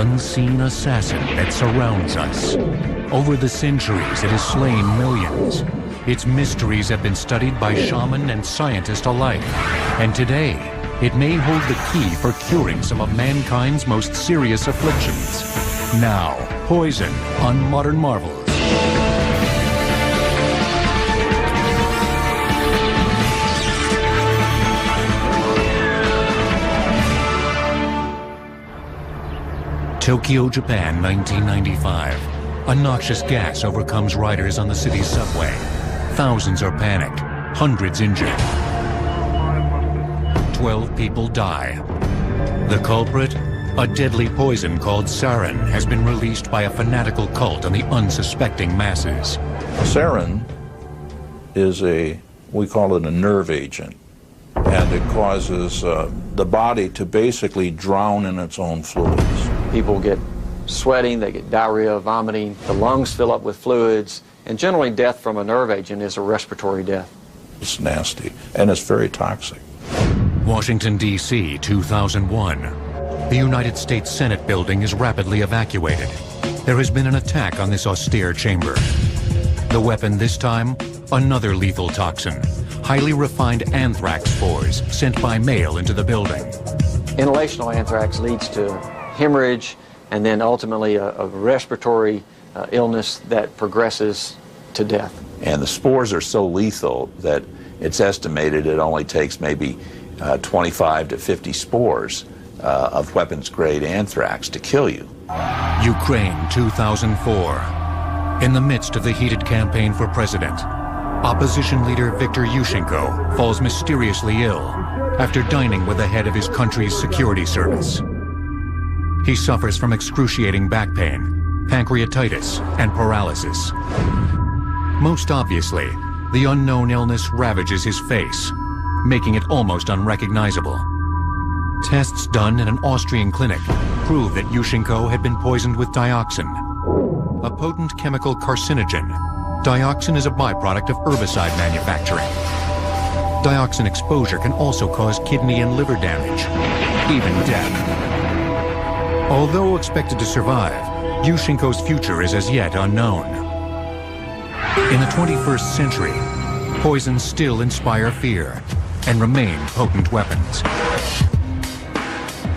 unseen assassin that surrounds us. Over the centuries, it has slain millions. Its mysteries have been studied by shaman and scientist alike. And today, it may hold the key for curing some of mankind's most serious afflictions. Now, Poison on Modern Marvels. Tokyo, Japan, 1995. A noxious gas overcomes riders on the city's subway. Thousands are panicked, hundreds injured. 12 people die. The culprit? A deadly poison called sarin has been released by a fanatical cult on the unsuspecting masses. Sarin is we call it a nerve agent, and it causes the body to basically drown in its own fluids. People get sweating, they get diarrhea, vomiting, the lungs fill up with fluids, and generally death from a nerve agent is a respiratory death. It's nasty, and it's very toxic. Washington, D.C., 2001. The United States Senate building is rapidly evacuated. There has been an attack on this austere chamber. The weapon this time, another lethal toxin, highly refined anthrax spores sent by mail into the building. Inhalational anthrax leads to hemorrhage and then ultimately a respiratory illness that progresses to death. And the spores are so lethal that it's estimated it only takes maybe 25 to 50 spores of weapons-grade anthrax to kill you. Ukraine, 2004. In the midst of the heated campaign for president, opposition leader Viktor Yushchenko falls mysteriously ill after dining with the head of his country's security service. He suffers from excruciating back pain, pancreatitis, and paralysis. Most obviously, the unknown illness ravages his face, making it almost unrecognizable. Tests done in an Austrian clinic prove that Yushchenko had been poisoned with dioxin, a potent chemical carcinogen. Dioxin is a byproduct of herbicide manufacturing. Dioxin exposure can also cause kidney and liver damage, even death. Although expected to survive, Yushchenko's future is as yet unknown. In the 21st century, poisons still inspire fear and remain potent weapons.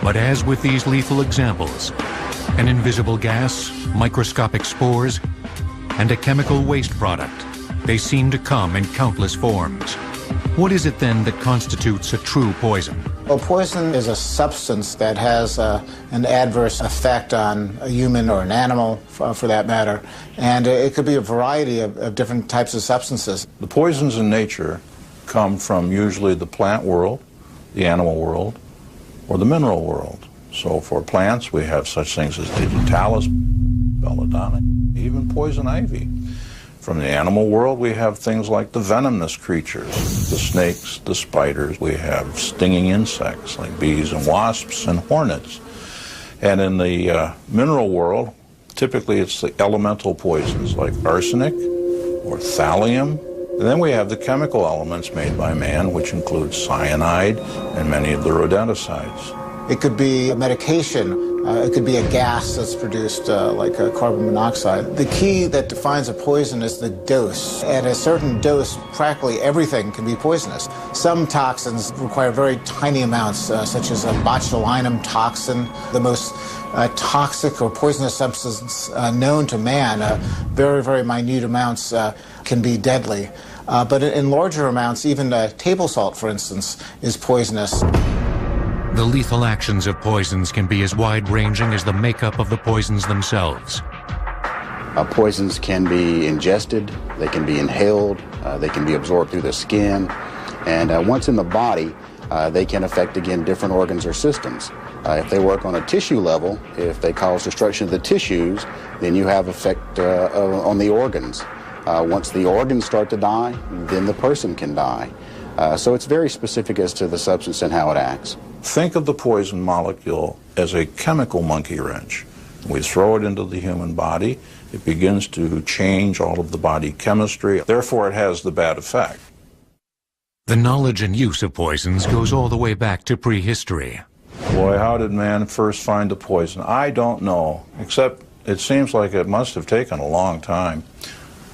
But as with these lethal examples, an invisible gas, microscopic spores, and a chemical waste product, they seem to come in countless forms. What is it then that constitutes a true poison? Well, poison is a substance that has an adverse effect on a human or an animal, for that matter, and it could be a variety of different types of substances. The poisons in nature come from usually the plant world, the animal world, or the mineral world. So for plants, we have such things as digitalis, belladonna, even poison ivy. From the animal world, we have things like the venomous creatures, the snakes, the spiders. We have stinging insects like bees and wasps and hornets. And in the mineral world, typically it's the elemental poisons like arsenic or thallium. And then we have the chemical elements made by man, which include cyanide and many of the rodenticides. It could be a medication. It could be a gas that's produced like carbon monoxide. The key that defines a poison is the dose. At a certain dose, practically everything can be poisonous. Some toxins require very tiny amounts, such as a botulinum toxin, the most toxic or poisonous substance known to man. Very, very minute amounts can be deadly. But in larger amounts, even table salt, for instance, is poisonous. The lethal actions of poisons can be as wide-ranging as the makeup of the poisons themselves. Poisons can be ingested, they can be inhaled, they can be absorbed through the skin, and once in the body, they can affect, again, different organs or systems. If they work on a tissue level, if they cause destruction of the tissues, then you have effect on the organs. Once the organs start to die, then the person can die. So it's very specific as to the substance and how it acts. Think of the poison molecule as a chemical monkey wrench. We throw it into the human body, it begins to change all of the body chemistry, therefore it has the bad effect. The knowledge and use of poisons goes all the way back to prehistory. Boy, how did man first find the poison? I don't know, except it seems like it must have taken a long time.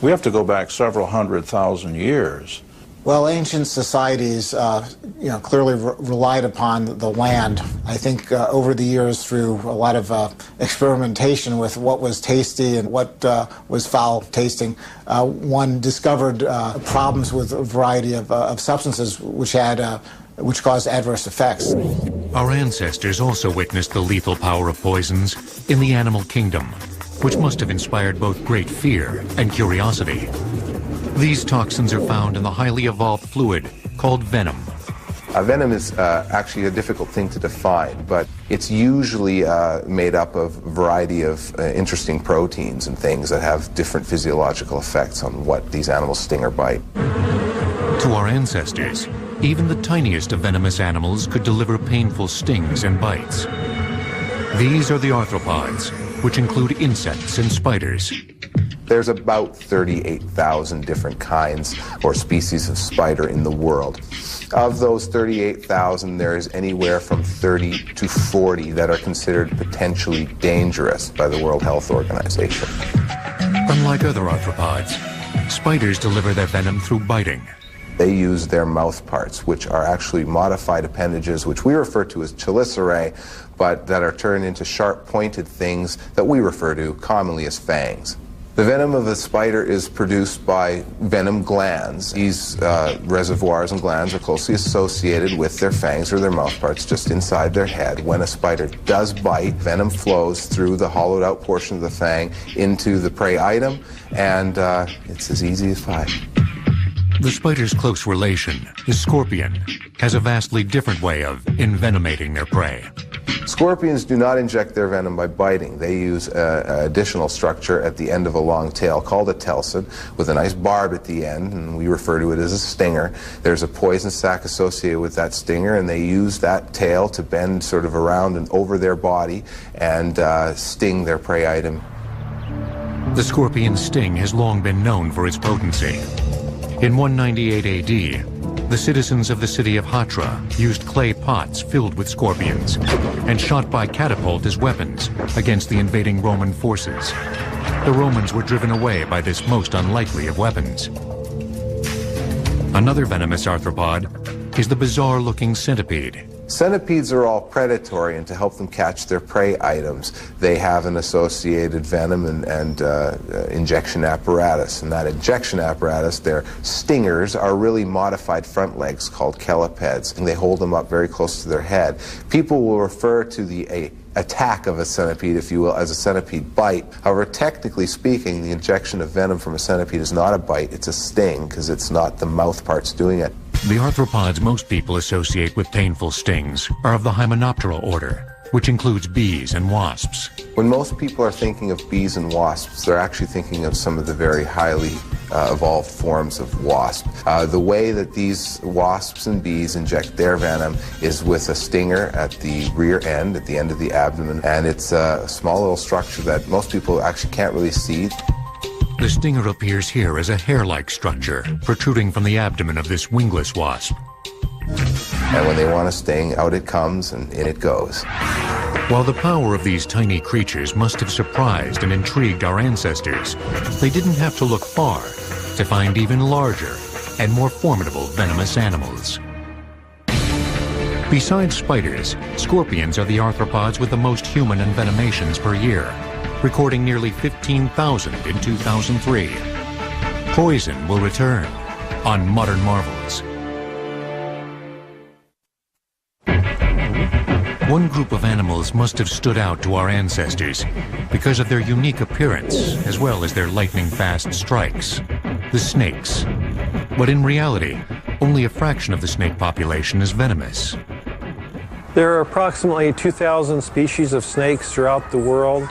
We have to go back several 100,000 years. Well, ancient societies, clearly relied upon the land. I think over the years, through a lot of experimentation with what was tasty and what was foul tasting, one discovered problems with a variety of substances which caused adverse effects. Our ancestors also witnessed the lethal power of poisons in the animal kingdom, which must have inspired both great fear and curiosity. These toxins are found in the highly evolved fluid called venom. Venom is actually a difficult thing to define, but it's usually made up of a variety of interesting proteins and things that have different physiological effects on what these animals sting or bite. To our ancestors, even the tiniest of venomous animals could deliver painful stings and bites. These are the arthropods, which include insects and spiders. There's about 38,000 different kinds or species of spider in the world. Of those 38,000, there's anywhere from 30 to 40 that are considered potentially dangerous by the World Health Organization. Unlike other arthropods, spiders deliver their venom through biting. They use their mouth parts, which are actually modified appendages, which we refer to as chelicerae, but that are turned into sharp pointed things that we refer to commonly as fangs. The venom of a spider is produced by venom glands. These reservoirs and glands are closely associated with their fangs or their mouthparts just inside their head. When a spider does bite, venom flows through the hollowed out portion of the fang into the prey item, and it's as easy as pie. The spider's close relation, the scorpion, has a vastly different way of envenomating their prey. Scorpions do not inject their venom by biting. They use an additional structure at the end of a long tail called a telson with a nice barb at the end, and we refer to it as a stinger. There's a poison sac associated with that stinger, and they use that tail to bend sort of around and over their body and sting their prey item. The scorpion's sting has long been known for its potency. In 198 AD, the citizens of the city of Hatra used clay pots filled with scorpions and shot by catapult as weapons against the invading Roman forces. The Romans were driven away by this most unlikely of weapons. Another venomous arthropod is the bizarre-looking centipede. Centipedes are all predatory, and to help them catch their prey items, they have an associated venom and injection apparatus. And that injection apparatus, their stingers, are really modified front legs called chelipeds, and they hold them up very close to their head. People will refer to the attack of a centipede, if you will, as a centipede bite. However, technically speaking, the injection of venom from a centipede is not a bite, it's a sting, because it's not the mouth parts doing it. The arthropods most people associate with painful stings are of the Hymenoptera order, which includes bees and wasps. When most people are thinking of bees and wasps, they're actually thinking of some of the very highly evolved forms of wasp. The way that these wasps and bees inject their venom is with a stinger at the rear end, at the end of the abdomen, and it's a small little structure that most people actually can't really see. The stinger appears here as a hair-like structure protruding from the abdomen of this wingless wasp. And when they want to sting, out it comes and in it goes. While the power of these tiny creatures must have surprised and intrigued our ancestors, they didn't have to look far to find even larger and more formidable venomous animals. Besides spiders, scorpions are the arthropods with the most human envenomations per year, recording nearly 15,000 in 2003. Poison will return on Modern Marvels. One group of animals must have stood out to our ancestors because of their unique appearance as well as their lightning-fast strikes, the snakes. But in reality, only a fraction of the snake population is venomous. There are approximately 2,000 species of snakes throughout the world,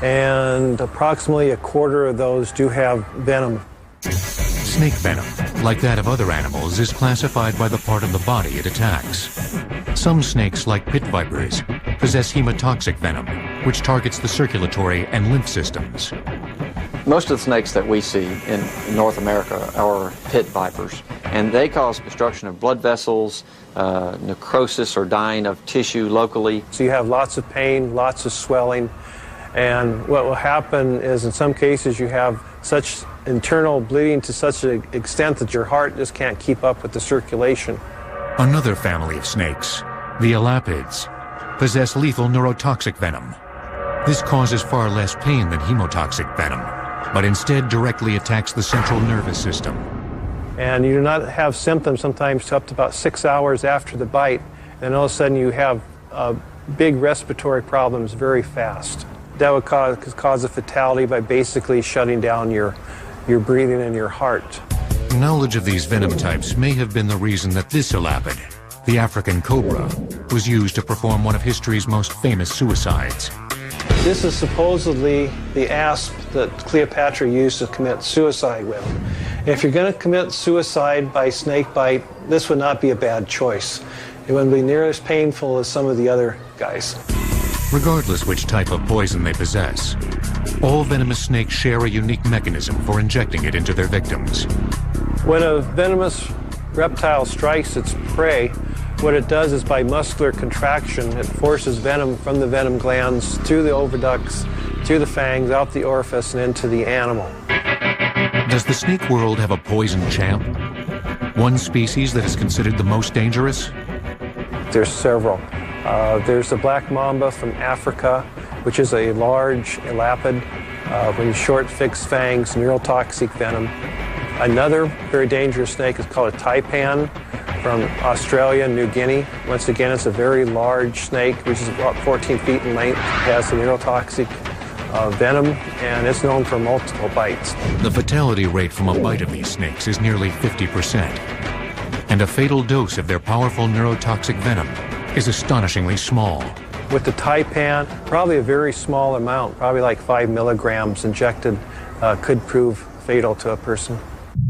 and approximately a quarter of those do have venom. Snake venom, like that of other animals, is classified by the part of the body it attacks. Some snakes, like pit vipers, possess hemotoxic venom, which targets the circulatory and lymph systems. Most of the snakes that we see in North America are pit vipers, and they cause obstruction of blood vessels, necrosis or dying of tissue locally. So you have lots of pain, lots of swelling, and what will happen is in some cases you have such internal bleeding to such an extent that your heart just can't keep up with the circulation. Another family of snakes, the elapids, possess lethal neurotoxic venom. This causes far less pain than hemotoxic venom, but instead directly attacks the central nervous system. And you do not have symptoms sometimes up to about 6 hours after the bite, and all of a sudden you have big respiratory problems very fast. That would cause a fatality by basically shutting down your breathing and your heart. Knowledge of these venom types may have been the reason that this elapid, the African cobra, was used to perform one of history's most famous suicides. This is supposedly the asp that Cleopatra used to commit suicide with. If you're going to commit suicide by snake bite, this would not be a bad choice. It wouldn't be near as painful as some of the other guys. Regardless which type of poison they possess, all venomous snakes share a unique mechanism for injecting it into their victims. When a venomous reptile strikes its prey, what it does is by muscular contraction, it forces venom from the venom glands to the oviducts, to the fangs, out the orifice, and into the animal. Does the snake world have a poison champ? One species that is considered the most dangerous? There's several. There's the black mamba from Africa, which is a large elapid with short fixed fangs, neurotoxic venom. Another very dangerous snake is called a taipan from Australia and New Guinea. Once again, it's a very large snake, which is about 14 feet in length. It has a neurotoxic venom, and it's known for multiple bites. The fatality rate from a bite of these snakes is nearly 50%. And a fatal dose of their powerful neurotoxic venom is astonishingly small. With the taipan, probably a very small amount, probably like 5 milligrams injected, could prove fatal to a person.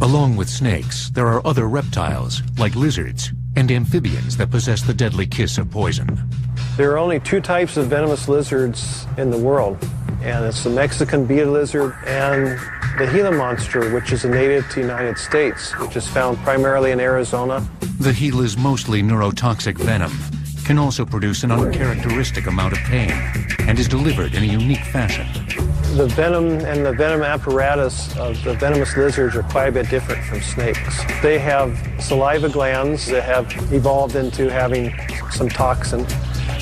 Along with snakes, there are other reptiles, like lizards, and amphibians that possess the deadly kiss of poison. There are only 2 types of venomous lizards in the world, and it's the Mexican beaded lizard and the Gila monster, which is a native to the United States, which is found primarily in Arizona. The Gila's mostly neurotoxic venom can also produce an uncharacteristic amount of pain and is delivered in a unique fashion. The venom and the venom apparatus of the venomous lizards are quite a bit different from snakes. They have saliva glands that have evolved into having some toxin,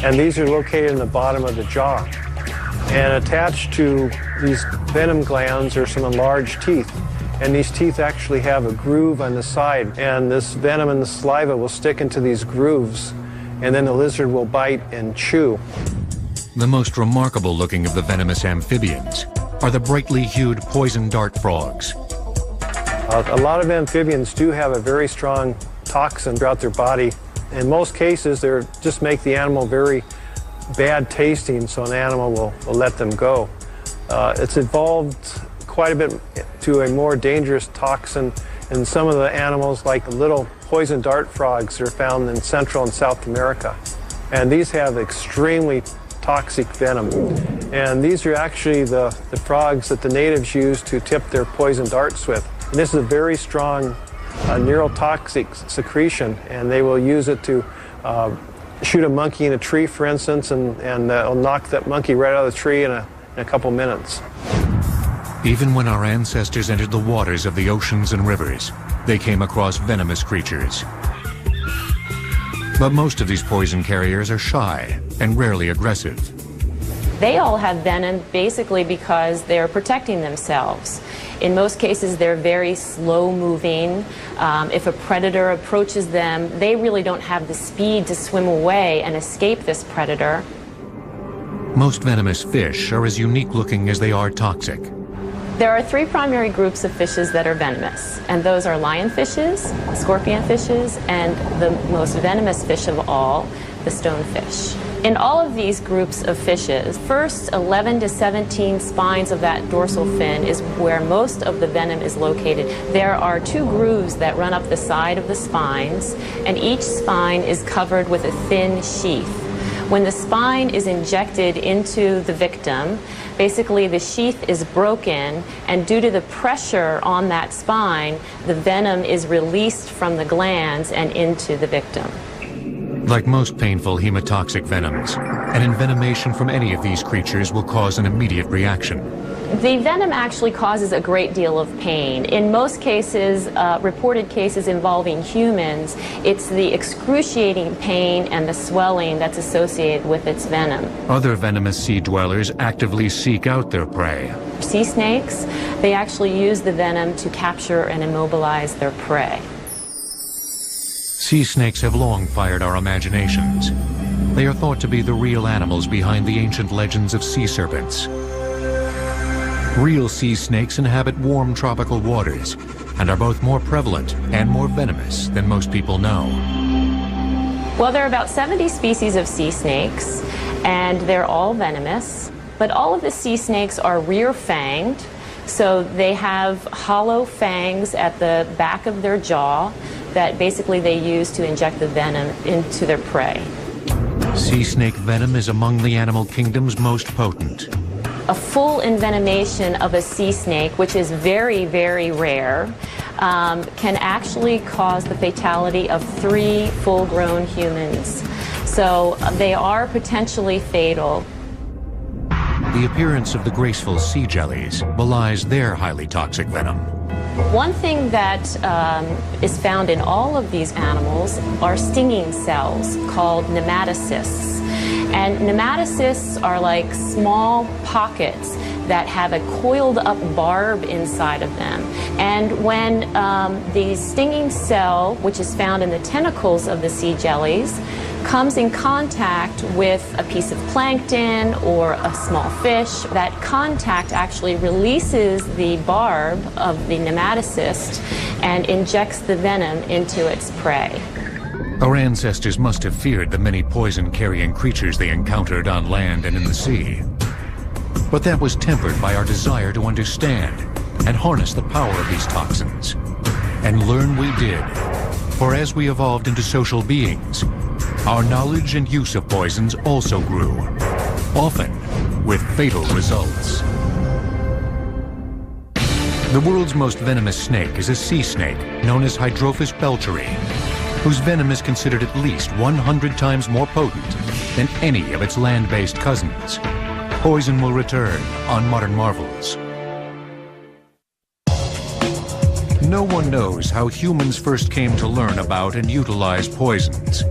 and these are located in the bottom of the jaw. And attached to these venom glands are some enlarged teeth, and these teeth actually have a groove on the side, and this venom and the saliva will stick into these grooves, and then the lizard will bite and chew. The most remarkable looking of the venomous amphibians are the brightly hued poison dart frogs. A lot of amphibians do have a very strong toxin throughout their body. In most cases, they just make the animal very bad tasting, so an animal will let them go. It's evolved quite a bit to a more dangerous toxin in some of the animals, like the little poison dart frogs that are found in Central and South America. And these have extremely toxic venom. And these are actually the frogs that the natives use to tip their poison darts with. And this is a very strong neurotoxic secretion, and they will use it to shoot a monkey in a tree, for instance, and it'll knock that monkey right out of the tree in a couple minutes. Even when our ancestors entered the waters of the oceans and rivers, they came across venomous creatures. But most of these poison carriers are shy and rarely aggressive. They all have venom basically because they're protecting themselves. In most cases, they're very slow-moving. If a predator approaches them, they really don't have the speed to swim away and escape this predator. Most venomous fish are as unique-looking as they are toxic. There are 3 primary groups of fishes that are venomous, and those are lionfishes, scorpion fishes, and the most venomous fish of all, the stonefish. In all of these groups of fishes, first 11 to 17 spines of that dorsal fin is where most of the venom is located. There are 2 grooves that run up the side of the spines, and each spine is covered with a thin sheath. When the spine is injected into the victim, basically the sheath is broken, and due to the pressure on that spine, the venom is released from the glands and into the victim. Like most painful hemotoxic venoms, an envenomation from any of these creatures will cause an immediate reaction. The venom actually causes a great deal of pain. In most cases, reported cases involving humans, it's the excruciating pain and the swelling that's associated with its venom. Other venomous sea dwellers actively seek out their prey. Sea snakes, they actually use the venom to capture and immobilize their prey. Sea snakes have long fired our imaginations. They are thought to be the real animals behind the ancient legends of sea serpents. Real sea snakes inhabit warm tropical waters and are both more prevalent and more venomous than most people know. Well, there are about 70 species of sea snakes, and they're all venomous. But all of the sea snakes are rear-fanged, so they have hollow fangs at the back of their jaw that basically they use to inject the venom into their prey. Sea snake venom is among the animal kingdom's most potent. A full envenomation of a sea snake, which is very, very rare, can actually cause the fatality of 3 full-grown humans. So they are potentially fatal. The appearance of the graceful sea jellies belies their highly toxic venom. One thing that is found in all of these animals are stinging cells called nematocysts. And nematocysts are like small pockets that have a coiled up barb inside of them. And when the stinging cell, which is found in the tentacles of the sea jellies, comes in contact with a piece of plankton or a small fish, that contact actually releases the barb of the nematocyst and injects the venom into its prey. Our ancestors must have feared the many poison-carrying creatures they encountered on land and in the sea. But that was tempered by our desire to understand and harness the power of these toxins. And learn we did. For as we evolved into social beings, our knowledge and use of poisons also grew, often with fatal results. The world's most venomous snake is a sea snake known as Hydrophis belcheri, whose venom is considered at least 100 times more potent than any of its land-based cousins. Poison will return on Modern Marvels. No one knows how humans first came to learn about and utilize poisons.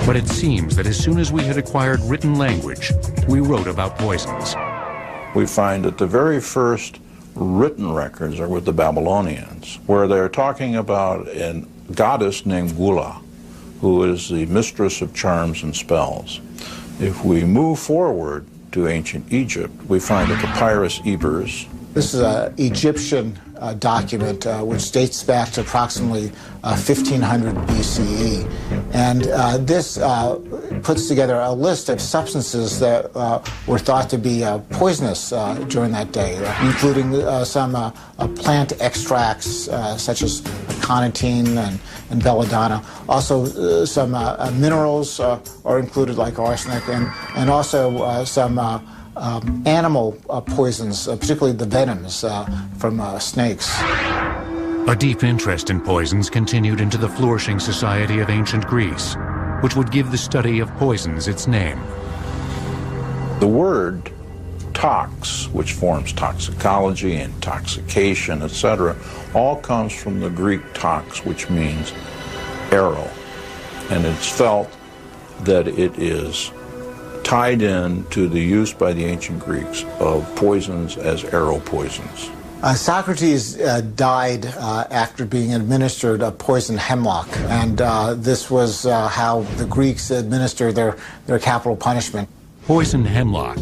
But it seems that as soon as we had acquired written language, we wrote about poisons. We find that the very first written records are with the Babylonians, where they're talking about a goddess named Gula, who is the mistress of charms and spells. If we move forward to ancient Egypt, we find a papyrus Ebers. This is an Egyptian document which dates back to approximately 1500 BCE. And this puts together a list of substances that were thought to be poisonous during that day, including some plant extracts such as aconitine and belladonna. Also, some minerals are included like arsenic, and also some animal poisons, particularly the venoms from snakes. A deep interest in poisons continued into the flourishing society of ancient Greece, which would give the study of poisons its name. The word tox, which forms toxicology, intoxication, etc., all comes from the Greek tox, which means arrow. And it's felt that it is tied in to the use by the ancient Greeks of poisons as arrow poisons. Socrates died after being administered a poison hemlock, and this was how the Greeks administered their capital punishment. Poison hemlock,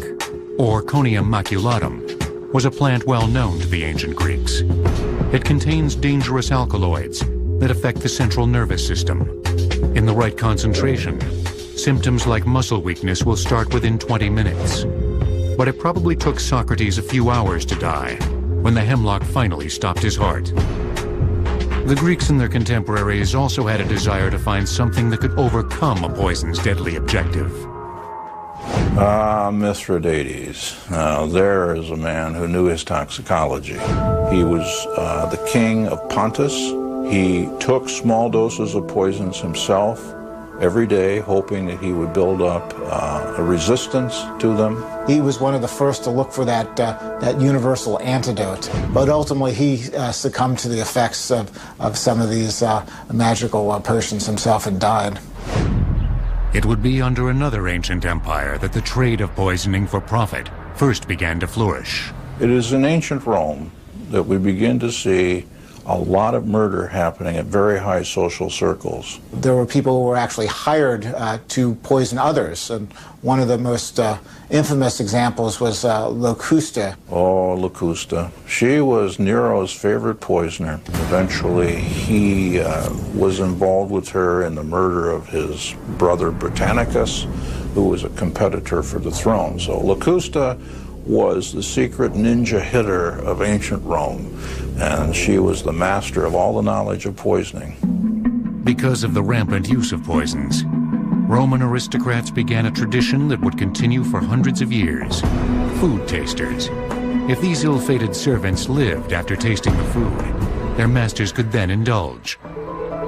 or Conium maculatum, was a plant well known to the ancient Greeks. It contains dangerous alkaloids that affect the central nervous system. In the right concentration, symptoms like muscle weakness will start within 20 minutes. But it probably took Socrates a few hours to die when the hemlock finally stopped his heart. The Greeks and their contemporaries also had a desire to find something that could overcome a poison's deadly objective. Mithridates. Now, there is a man who knew his toxicology. He was the king of Pontus. He took small doses of poisons himself every day, hoping that he would build up a resistance to them. He was one of the first to look for that universal antidote, but ultimately he succumbed to the effects of some of these magical potions himself and died. It would be under another ancient empire that the trade of poisoning for profit first began to flourish. It is in ancient Rome that we begin to see a lot of murder happening at very high social circles. There were people who were actually hired to poison others, and one of the most infamous examples was Locusta. Oh, Locusta. She was Nero's favorite poisoner. Eventually, he was involved with her in the murder of his brother Britannicus, who was a competitor for the throne. So Locusta was the secret ninja hitter of ancient Rome, and she was the master of all the knowledge of poisoning. Because of the rampant use of poisons, Roman aristocrats began a tradition that would continue for hundreds of years: food tasters. If these ill-fated servants lived after tasting the food, their masters could then indulge.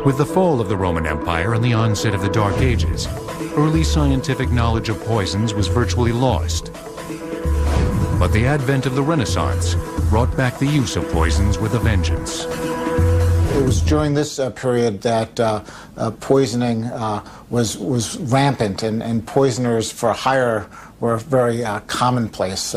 With the fall of the Roman Empire and the onset of the Dark Ages, early scientific knowledge of poisons was virtually lost. But the advent of the Renaissance brought back the use of poisons with a vengeance. It was during this period that poisoning was rampant, and poisoners for hire were very commonplace.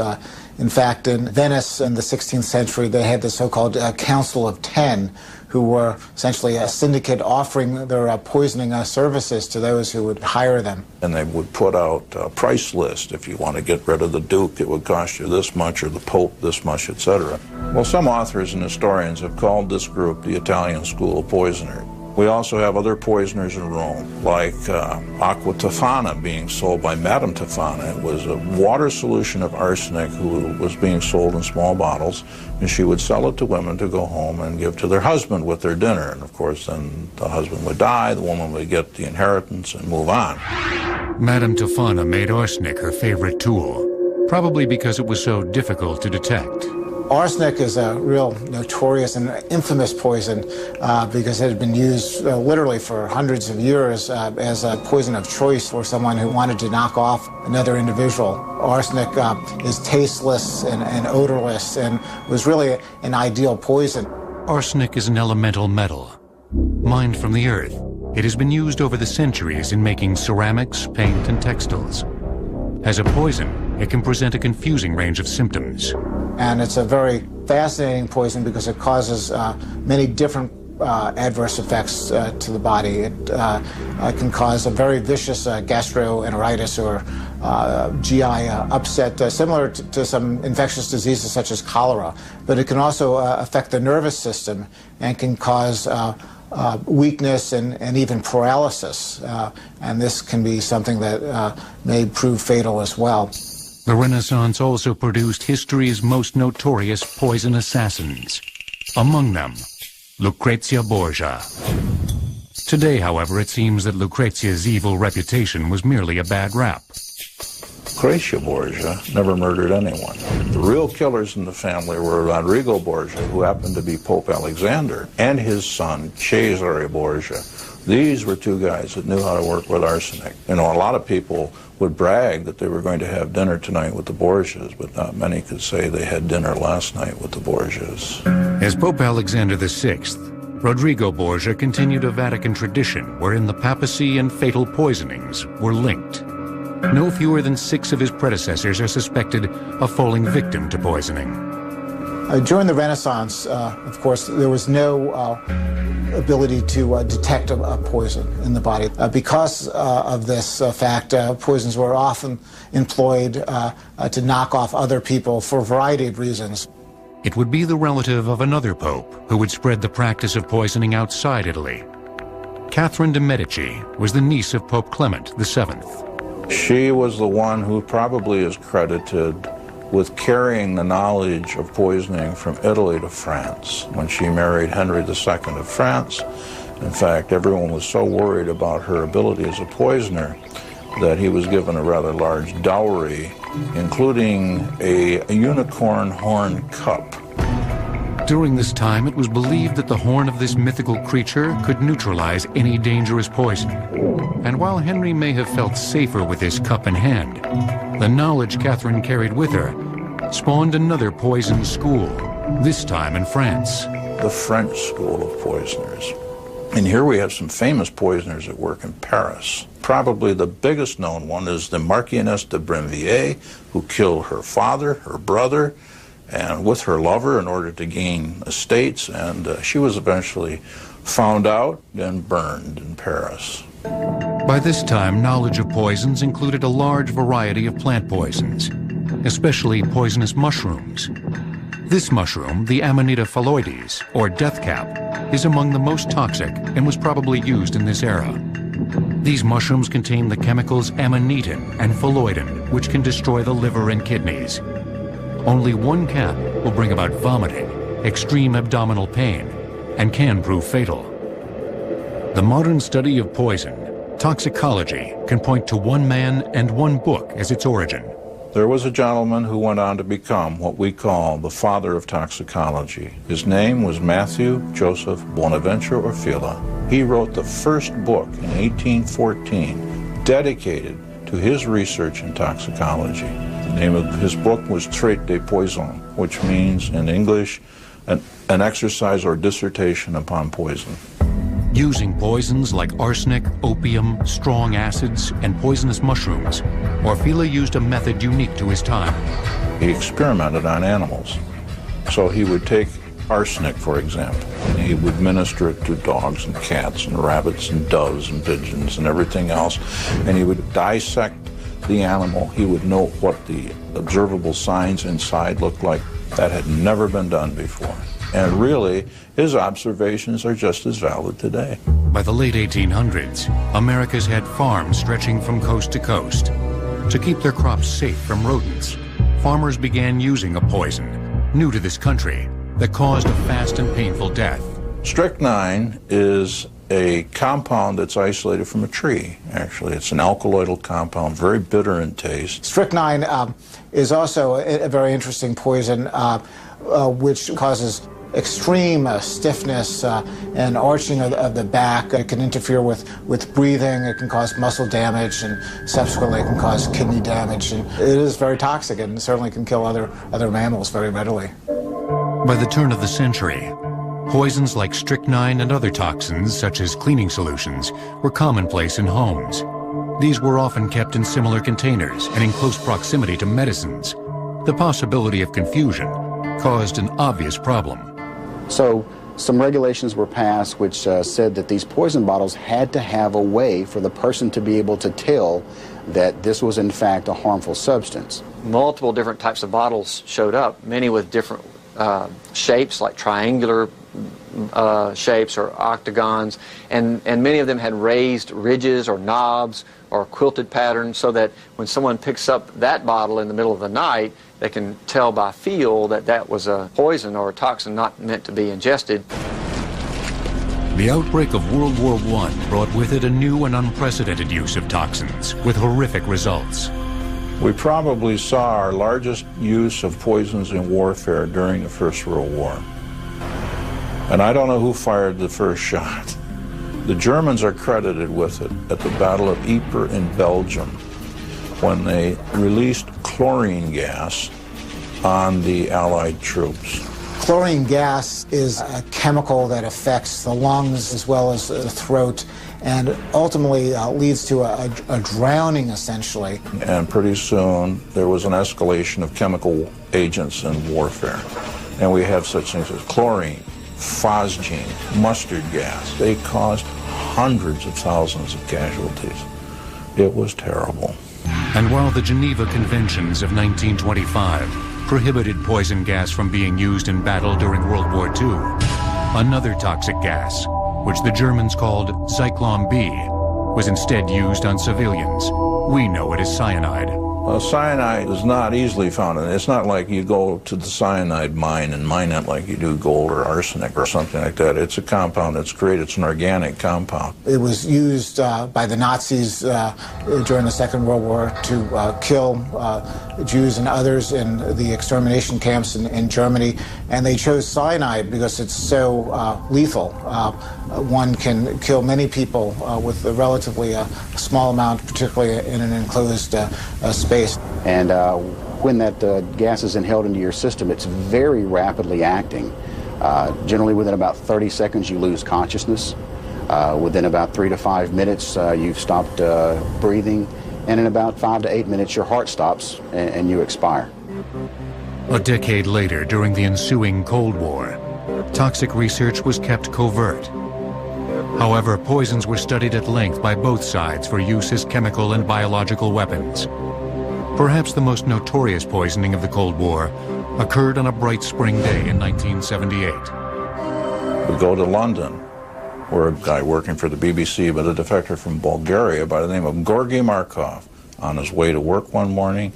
In fact, in Venice in the 16th century, they had the so-called Council of Ten, who were essentially a syndicate offering their poisoning services to those who would hire them. And they would put out a price list. If you want to get rid of the Duke, it would cost you this much, or the Pope this much, etc. Well, some authors and historians have called this group the Italian school of poisoner. We also have other poisoners in Rome, like aqua tofana being sold by Madame Tofana. It was a water solution of arsenic who was being sold in small bottles, and she would sell it to women to go home and give to their husband with their dinner. And of course, then the husband would die, the woman would get the inheritance and move on. Madame Tofana made arsenic her favorite tool, probably because it was so difficult to detect. Arsenic is a real notorious and infamous poison because it had been used literally for hundreds of years as a poison of choice for someone who wanted to knock off another individual. Arsenic is tasteless and odorless and was really an ideal poison. Arsenic is an elemental metal. Mined from the earth, it has been used over the centuries in making ceramics, paint, and textiles. As a poison, it can present a confusing range of symptoms. And it's a very fascinating poison because it causes many different adverse effects to the body. It can cause a very vicious gastroenteritis or GI upset, similar to some infectious diseases such as cholera. But it can also affect the nervous system and can cause weakness and even paralysis. And this can be something that may prove fatal as well. The Renaissance also produced history's most notorious poison assassins. Among them, Lucrezia Borgia. Today, however, it seems that Lucrezia's evil reputation was merely a bad rap. Lucrezia Borgia never murdered anyone. The real killers in the family were Rodrigo Borgia, who happened to be Pope Alexander, and his son, Cesare Borgia. These were two guys that knew how to work with arsenic. You know, a lot of people would brag that they were going to have dinner tonight with the Borgias, but not many could say they had dinner last night with the Borgias. As Pope Alexander VI, Rodrigo Borgia continued a Vatican tradition wherein the papacy and fatal poisonings were linked. No fewer than 6 of his predecessors are suspected of falling victim to poisoning. During the Renaissance, of course, there was no ability to detect a poison in the body. Because of this fact, poisons were often employed to knock off other people for a variety of reasons. It would be the relative of another pope who would spread the practice of poisoning outside Italy. Catherine de' Medici was the niece of Pope Clement VII. She was the one who probably is credited with carrying the knowledge of poisoning from Italy to France when she married Henry II of France. In fact, everyone was so worried about her ability as a poisoner that he was given a rather large dowry, including a unicorn horn cup. During this time, it was believed that the horn of this mythical creature could neutralize any dangerous poison. And while Henry may have felt safer with this cup in hand, the knowledge Catherine carried with her spawned another poison school, this time in France. The French school of poisoners. And here we have some famous poisoners at work in Paris. Probably the biggest known one is the Marchioness de Brinvilliers, who killed her father, her brother, and with her lover in order to gain estates, and she was eventually found out and burned in Paris. By this time, knowledge of poisons included a large variety of plant poisons, especially poisonous mushrooms. This mushroom, the Amanita phalloides, or death cap, is among the most toxic and was probably used in this era. These mushrooms contain the chemicals amanitin and phalloidin, which can destroy the liver and kidneys. Only one cap will bring about vomiting, extreme abdominal pain, and can prove fatal. The modern study of poison, toxicology, can point to one man and one book as its origin. There was a gentleman who went on to become what we call the father of toxicology. His name was Matthew Joseph Bonaventure Orfila. He wrote the first book in 1814 dedicated to his research in toxicology. The name of his book was Traité des Poisons, which means in English an exercise or dissertation upon poison. Using poisons like arsenic, opium, strong acids, and poisonous mushrooms, Orfila used a method unique to his time. He experimented on animals. So he would take arsenic, for example, and he would minister it to dogs and cats and rabbits and doves and pigeons and everything else, and he would dissect the animal. He would note what the observable signs inside looked like. That had never been done before. And really, his observations are just as valid today. By the late 1800s, America's had farms stretching from coast to coast. To keep their crops safe from rodents, farmers began using a poison, new to this country, that caused a fast and painful death. Strychnine is a compound that's isolated from a tree, actually. It's an alkaloidal compound, very bitter in taste. Strychnine is also a very interesting poison which causes extreme stiffness and arching of the back. It can interfere with breathing. It can cause muscle damage, and subsequently it can cause kidney damage. And it is very toxic and certainly can kill other mammals very readily. By the turn of the century, poisons like strychnine and other toxins, such as cleaning solutions, were commonplace in homes. These were often kept in similar containers and in close proximity to medicines. The possibility of confusion caused an obvious problem. So some regulations were passed which said that these poison bottles had to have a way for the person to be able to tell that this was in fact a harmful substance. Multiple different types of bottles showed up, many with different shapes, like triangular shapes or octagons, and many of them had raised ridges or knobs or quilted patterns, so that when someone picks up that bottle in the middle of the night, they can tell by feel that that was a poison or a toxin not meant to be ingested. The outbreak of World War I brought with it a new and unprecedented use of toxins, with horrific results. We probably saw our largest use of poisons in warfare during the First World War. And I don't know who fired the first shot. The Germans are credited with it at the Battle of Ypres in Belgium, when they released chlorine gas on the Allied troops. Chlorine gas is a chemical that affects the lungs as well as the throat, and ultimately leads to a drowning, essentially. And pretty soon there was an escalation of chemical agents in warfare. And we have such things as chlorine, phosgene, mustard gas. They caused hundreds of thousands of casualties. It was terrible. And while the Geneva Conventions of 1925 prohibited poison gas from being used in battle during World War II, another toxic gas, which the Germans called Zyklon B, was instead used on civilians. We know it as cyanide. Cyanide is not easily found, and it's not like you go to the cyanide mine and mine it like you do gold or arsenic or something like that. It's a compound that's created. It's an organic compound. It was used by the Nazis during the Second World War to kill Jews and others in the extermination camps in Germany, and they chose cyanide because it's so lethal. One can kill many people with a relatively small amount, particularly in an enclosed space. And when that gas is inhaled into your system, it's very rapidly acting. Generally within about 30 seconds you lose consciousness. Within about 3 to 5 minutes you've stopped breathing, and in about 5 to 8 minutes your heart stops and you expire. A decade later, during the ensuing Cold War, toxic research was kept covert. However, poisons were studied at length by both sides for use as chemical and biological weapons. Perhaps the most notorious poisoning of the Cold War occurred on a bright spring day in 1978. We go to London, where a guy working for the BBC, but a defector from Bulgaria by the name of Gorgy Markov, on his way to work one morning,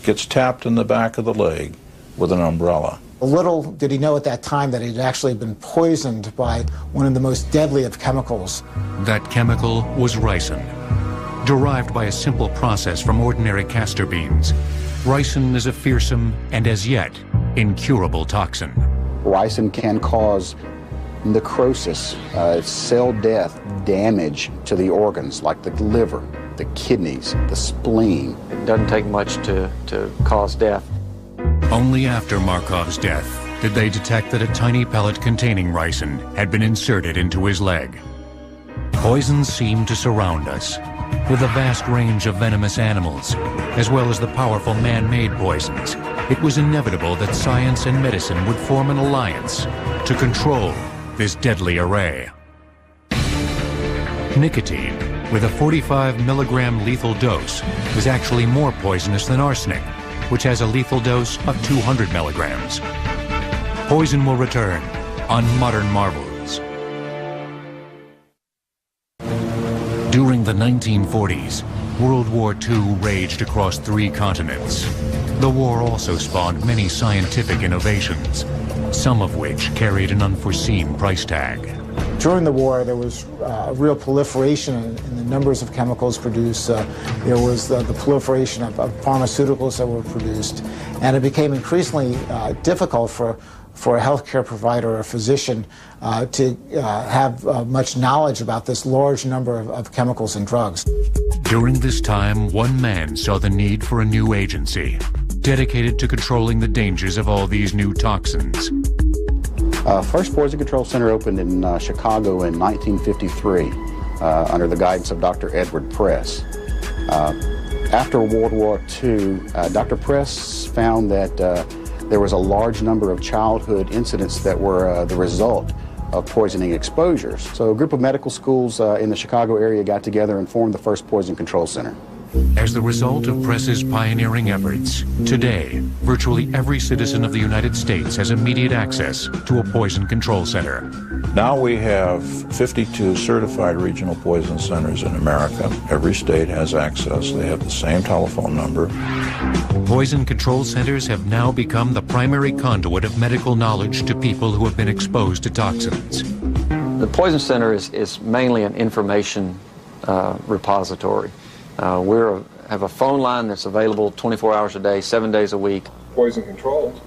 gets tapped in the back of the leg with an umbrella. Little did he know at that time that he'd actually been poisoned by one of the most deadly of chemicals. That chemical was ricin. Derived by a simple process from ordinary castor beans, ricin is a fearsome and as yet incurable toxin. Ricin can cause necrosis, cell death, damage to the organs like the liver, the kidneys, the spleen. It doesn't take much to cause death. Only after Markov's death did they detect that a tiny pellet containing ricin had been inserted into his leg. Poisons seem to surround us, with a vast range of venomous animals, as well as the powerful man-made poisons. It was inevitable that science and medicine would form an alliance to control this deadly array. Nicotine, with a 45 milligram lethal dose, was actually more poisonous than arsenic, which has a lethal dose of 200 milligrams. Poison will return on Modern Marvels. During the 1940s, World War II raged across 3 continents. The war also spawned many scientific innovations, some of which carried an unforeseen price tag. During the war, there was a real proliferation in the numbers of chemicals produced. There was the proliferation of pharmaceuticals that were produced, and it became increasingly difficult for a healthcare provider or a physician to have much knowledge about this large number of chemicals and drugs. During this time, one man saw the need for a new agency, dedicated to controlling the dangers of all these new toxins. First Poison Control Center opened in Chicago in 1953 under the guidance of Dr. Edward Press. After World War II, Dr. Press found that there was a large number of childhood incidents that were the result of poisoning exposures. So a group of medical schools in the Chicago area got together and formed the first Poison Control Center. As the result of Press's pioneering efforts, today, virtually every citizen of the United States has immediate access to a poison control center. Now we have 52 certified regional poison centers in America. Every state has access. They have the same telephone number. Poison control centers have now become the primary conduit of medical knowledge to people who have been exposed to toxins. The Poison Center is mainly an information repository. We have a phone line that's available 24 hours a day, 7 days a week. Poison controls.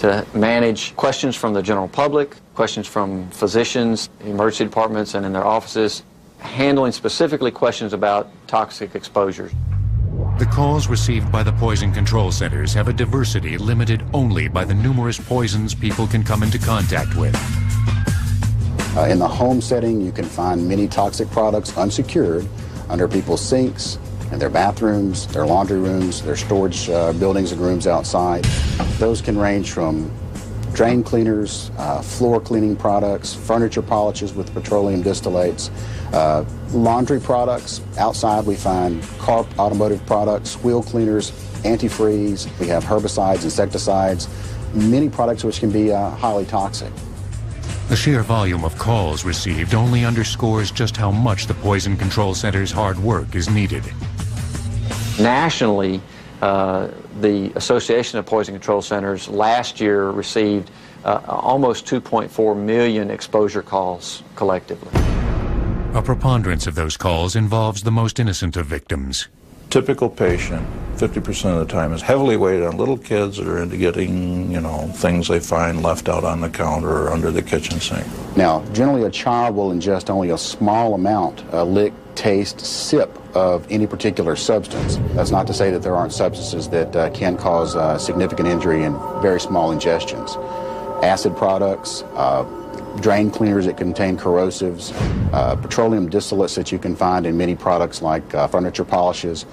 To manage questions from the general public, questions from physicians, emergency departments, and in their offices, handling specifically questions about toxic exposures. The calls received by the poison control centers have a diversity limited only by the numerous poisons people can come into contact with. In the home setting, you can find many toxic products unsecured under people's sinks, in their bathrooms, their laundry rooms, their storage buildings and rooms outside. Those can range from drain cleaners, floor cleaning products, furniture polishes with petroleum distillates, laundry products. Outside we find car automotive products, wheel cleaners, antifreeze. We have herbicides, insecticides, many products which can be highly toxic. The sheer volume of calls received only underscores just how much the Poison Control Center's hard work is needed. Nationally, The Association of Poison Control Centers last year received almost 2.4 million exposure calls collectively. A preponderance of those calls involves the most innocent of victims. Typical patient, 50% of the time, is heavily weighted on little kids that are into getting, things they find left out on the counter or under the kitchen sink. Now, generally a child will ingest only a small amount, a lick, taste, sip of any particular substance. That's not to say that there aren't substances that can cause significant injury in very small ingestions. Acid products, drain cleaners that contain corrosives, petroleum distillates that you can find in many products like furniture polishes.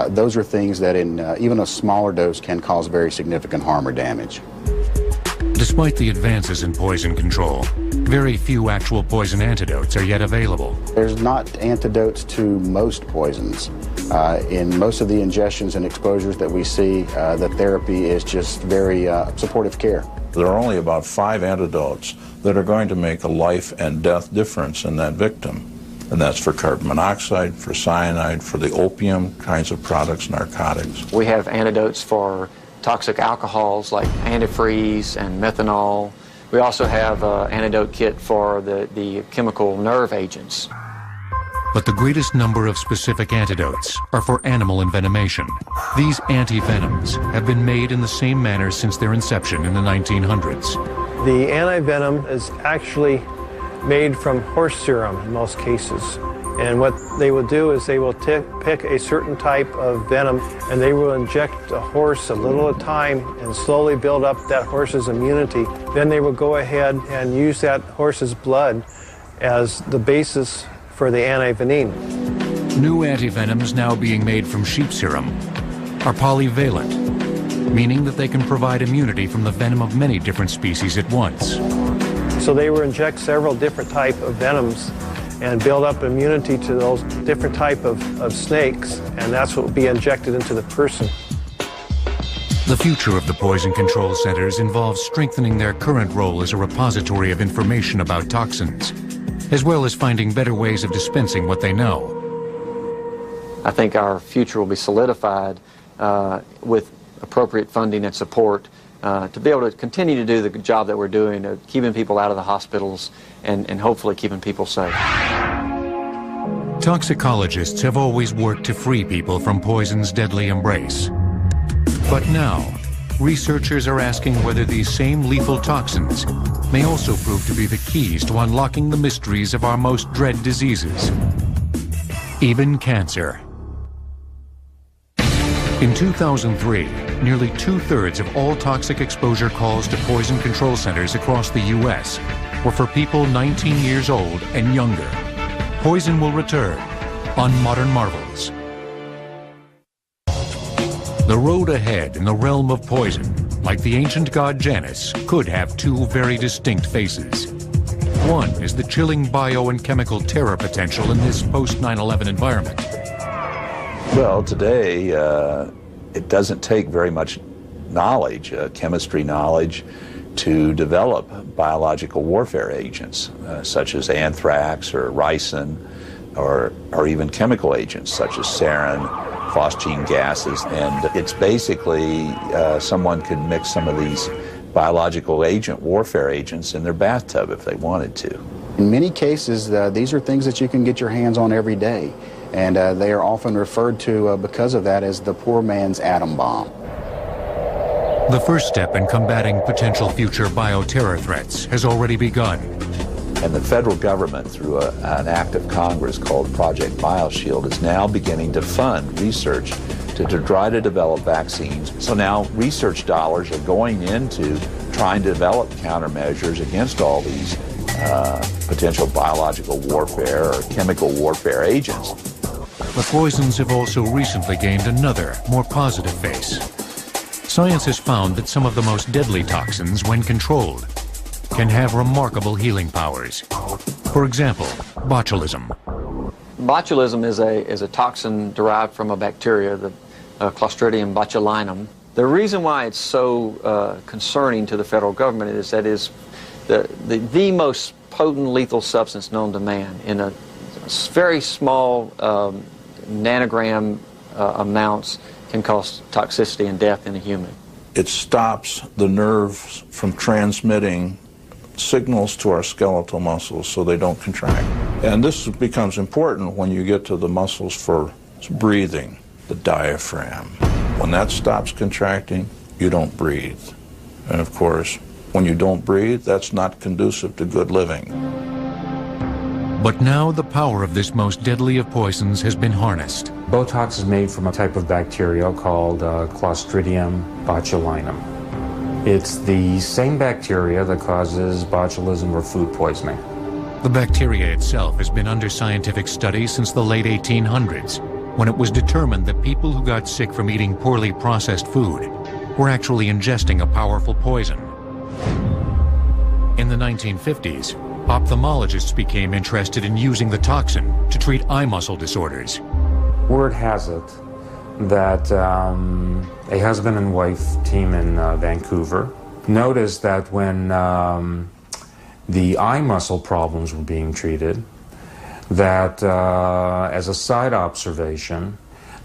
Those are things that in even a smaller dose can cause very significant harm or damage. Despite the advances in poison control, very few actual poison antidotes are yet available. There's not antidotes to most poisons. In most of the ingestions and exposures that we see, the therapy is just very supportive care. There are only about 5 antidotes that are going to make a life and death difference in that victim. And that's for carbon monoxide, for cyanide, for the opium kinds of products, narcotics. We have antidotes for toxic alcohols like antifreeze and methanol. We also have an antidote kit for the chemical nerve agents. But the greatest number of specific antidotes are for animal envenomation. These anti-venoms have been made in the same manner since their inception in the 1900s. The anti-venom is actually made from horse serum in most cases. And what they will do is they will pick a certain type of venom and they will inject a horse a little at a time and slowly build up that horse's immunity. Then they will go ahead and use that horse's blood as the basis for the anti-venin. New antivenoms now being made from sheep serum are polyvalent, meaning that they can provide immunity from the venom of many different species at once. So they will inject several different type of venoms and build up immunity to those different type of snakes, and that's what will be injected into the person. The future of the poison control centers involves strengthening their current role as a repository of information about toxins, as well as finding better ways of dispensing what they know. I think our future will be solidified with appropriate funding and support to be able to continue to do the job that we're doing of keeping people out of the hospitals and hopefully keeping people safe. Toxicologists have always worked to free people from poison's deadly embrace. But now, researchers are asking whether these same lethal toxins may also prove to be the keys to unlocking the mysteries of our most dread diseases, even cancer. In 2003, nearly 2/3 of all toxic exposure calls to poison control centers across the U.S. were for people 19 years old and younger. Poison will return on Modern Marvels. The road ahead in the realm of poison, like the ancient god Janus, could have 2 very distinct faces. One is the chilling bio and chemical terror potential in this post-9/11 environment. Well, today, it doesn't take very much knowledge, chemistry knowledge, to develop biological warfare agents, such as anthrax or ricin, or even chemical agents such as sarin, phosgene gases. And it's basically someone could mix some of these biological warfare agents in their bathtub if they wanted to. In many cases, these are things that you can get your hands on every day. And they are often referred to, because of that, as the poor man's atom bomb. The first step in combating potential future bioterror threats has already begun. And the federal government, through an act of Congress called Project BioShield, is now beginning to fund research to try to develop vaccines. So now research dollars are going into trying to develop countermeasures against all these potential biological warfare or chemical warfare agents. But poisons have also recently gained another, more positive face. Science has found that some of the most deadly toxins, when controlled, can have remarkable healing powers. For example, botulism. Botulism is a toxin derived from a bacteria, the Clostridium botulinum. The reason why it's so concerning to the federal government is that it's the most potent lethal substance known to man. In a very small nanogram amounts can cause toxicity and death in a human. It stops the nerves from transmitting signals to our skeletal muscles so they don't contract. And this becomes important when you get to the muscles for breathing, the diaphragm. When that stops contracting, you don't breathe. And of course, when you don't breathe, that's not conducive to good living. But now the power of this most deadly of poisons has been harnessed. Botox is made from a type of bacteria called Clostridium botulinum. It's the same bacteria that causes botulism or food poisoning. The bacteria itself has been under scientific study since the late 1800s, when it was determined that people who got sick from eating poorly processed food were actually ingesting a powerful poison. In the 1950s, ophthalmologists became interested in using the toxin to treat eye muscle disorders. Word has it that a husband and wife team in Vancouver noticed that when the eye muscle problems were being treated, that as a side observation,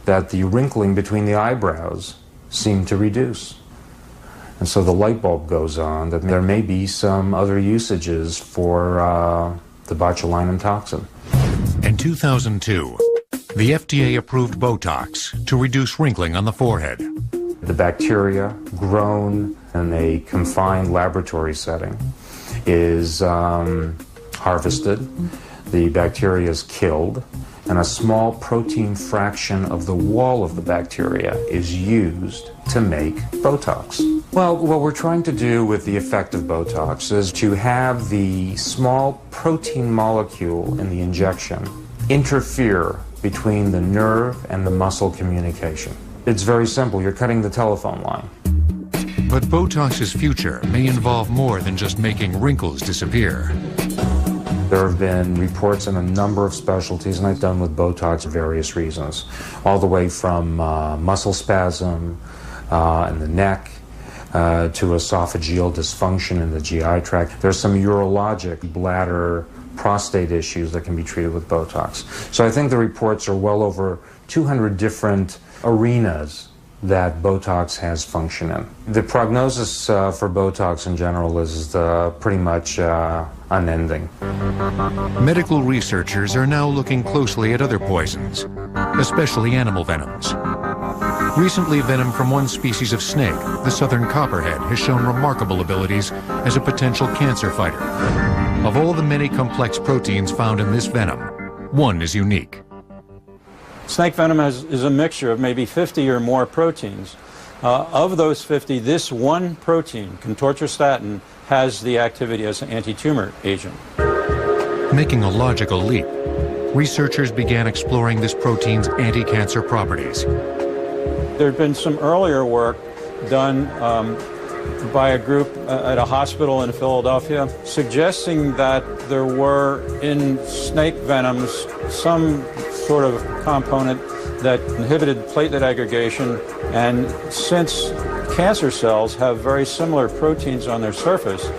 that the wrinkling between the eyebrows seemed to reduce. And so the light bulb goes on that there may be some other usages for the botulinum toxin. In 2002, the FDA approved Botox to reduce wrinkling on the forehead. The bacteria grown in a confined laboratory setting is harvested, the bacteria is killed, and a small protein fraction of the wall of the bacteria is used to make Botox. Well, what we're trying to do with the effect of Botox is to have the small protein molecule in the injection interfere between the nerve and the muscle communication. It's very simple. You're cutting the telephone line. But Botox's future may involve more than just making wrinkles disappear. There have been reports in a number of specialties, and I've done with Botox for various reasons, all the way from muscle spasm in the neck to esophageal dysfunction in the GI tract. There's some urologic, bladder, prostate issues that can be treated with Botox. So I think the reports are well over 200 different arenas that Botox has function in. The prognosis for Botox in general is pretty much unending. Medical researchers are now looking closely at other poisons, especially animal venoms. Recently, venom from one species of snake, the southern copperhead, has shown remarkable abilities as a potential cancer fighter. Of all the many complex proteins found in this venom, one is unique. Snake venom is a mixture of maybe 50 or more proteins. Of those 50, this one protein, contortristatin, has the activity as an anti-tumor agent. Making a logical leap, researchers began exploring this protein's anti-cancer properties. There had been some earlier work done by a group at a hospital in Philadelphia suggesting that there were in snake venoms some sort of component that inhibited platelet aggregation, and since cancer cells have very similar proteins on their surface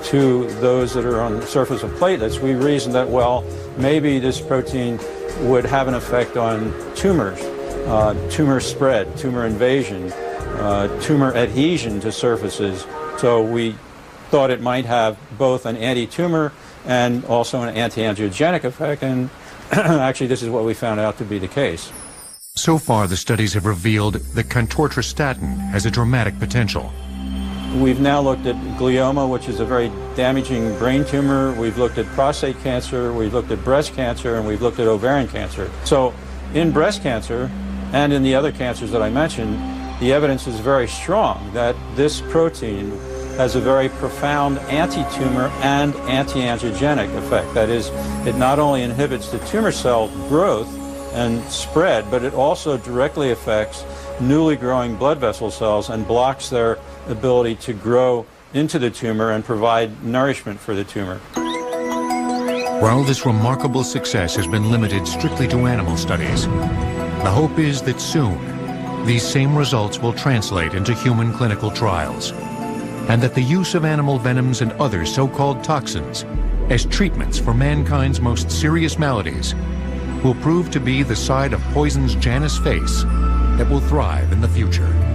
to those that are on the surface of platelets, we reasoned that, well, maybe this protein would have an effect on tumors, tumor spread, tumor invasion, tumor adhesion to surfaces. So we thought it might have both an anti-tumor and also an anti-angiogenic effect, and actually this is what we found out to be the case. So far, the studies have revealed that contortristatin has a dramatic potential. We've now looked at glioma, which is a very damaging brain tumor. We've looked at prostate cancer, we've looked at breast cancer, and we've looked at ovarian cancer. So in breast cancer and in the other cancers that I mentioned, the evidence is very strong that this protein has a very profound anti-tumor and anti-angiogenic effect. That is, it not only inhibits the tumor cell growth and spread, but it also directly affects newly growing blood vessel cells and blocks their ability to grow into the tumor and provide nourishment for the tumor. While this remarkable success has been limited strictly to animal studies, the hope is that soon these same results will translate into human clinical trials, and that the use of animal venoms and other so-called toxins as treatments for mankind's most serious maladies will prove to be the side of poison's Janus face that will thrive in the future.